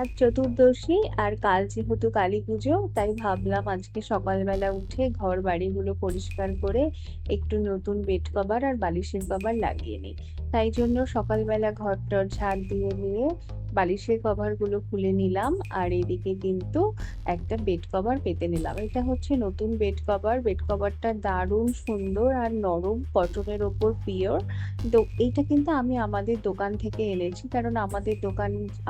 আজ চতুর্দশী আর কাল যেহেতু কালী পুজো, তাই ভাবলাম আজকে সকালবেলা উঠে ঘর বাড়িগুলো পরিষ্কার করে একটু নতুন বেড কভার আর বালিশের কভার লাগিয়ে নিই। তাই জন্য সকালবেলা ঘরটর ঝাড় দিয়ে নিয়ে বালিশের কভার গুলো খুলে নিলাম, আর এদিকে কিন্তু একটা বেড কভার পেতে নিলাম। এটা হচ্ছে নতুন বেড কভার। বেড কভারটা দারুণ সুন্দর আর নরম, কটনের ওপর পিওর। তো এইটা কিন্তু আমি আমাদের দোকান থেকে এনেছি, কারণ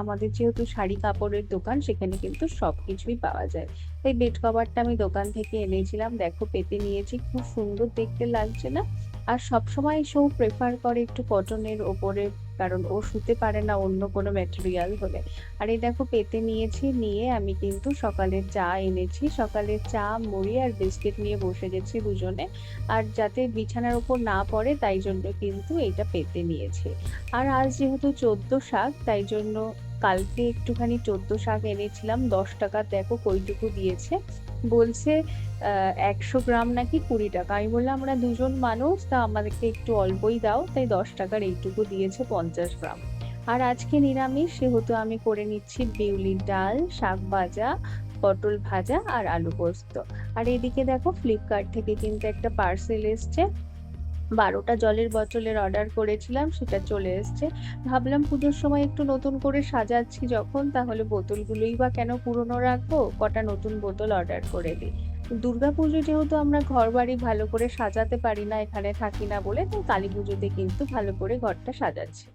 আমাদের যেহেতু শাড়ি কাপড়ের দোকান, সেখানে কিন্তু সবকিছুই পাওয়া যায়। এই বেড কভারটা আমি দোকান থেকে এনেছিলাম, দেখো পেতে নিয়েছি, খুব সুন্দর দেখতে লাগছে না? আর সবসময় সব প্রেফার করে একটু কটনের ওপরে, কারণ ও শুতে পারে না অন্য কোনো ম্যাটেরিয়াল হলে। আর এই দেখো পেতে নিয়েছি, নিয়ে আমি কিন্তু সকালে চা এনেছি, সকালে চা মুড়ি আর বিস্কিট নিয়ে বসে গেছি দুজনে। আর যাতে বিছানার উপর না পড়ে তাই জন্য কিন্তু এটা পেতে নিয়েছি। আর আজ যেহেতু 14 শাক, তাই জন্য কালকে একটুখানি 14 শাক এনেছিলাম। 10 টাকা, দেখো কইটুকু দিয়েছে। বলছে 100 গ্রাম নাকি 20 টাকা। আমি বললাম আমরা দুজন মানুষ, তা আমাদেরকে একটু অল্পই দাও, তাই 10 টাকার এইটুকু দিয়েছে 50 গ্রাম। আর আজকে নিরামিষ, সেহেতু আমি করে নিচ্ছি বিউলির ডাল, শাক ভাজা, পটল ভাজা আর আলু পোস্ত। আর এদিকে দেখো ফ্লিপকার্ট থেকে কিন্তু একটা পার্সেল এসছে। 12টা জলের বোতলের অর্ডার করেছিলাম, সেটা চলে এসছে। ভাবলাম পুজোর সময় একটু নতুন করে সাজাচ্ছি যখন, তাহলে বোতলগুলোই বা কেন পুরনো রাখবো, কটা নতুন বোতল অর্ডার করে দিই। দুর্গাপুজো যেহেতু আমরা ঘর বাড়ি ভালো করে সাজাতে পারি না, এখানে থাকি না বলে, তাই কালী পুজোতে কিন্তু ভালো করে ঘরটা সাজাচ্ছি।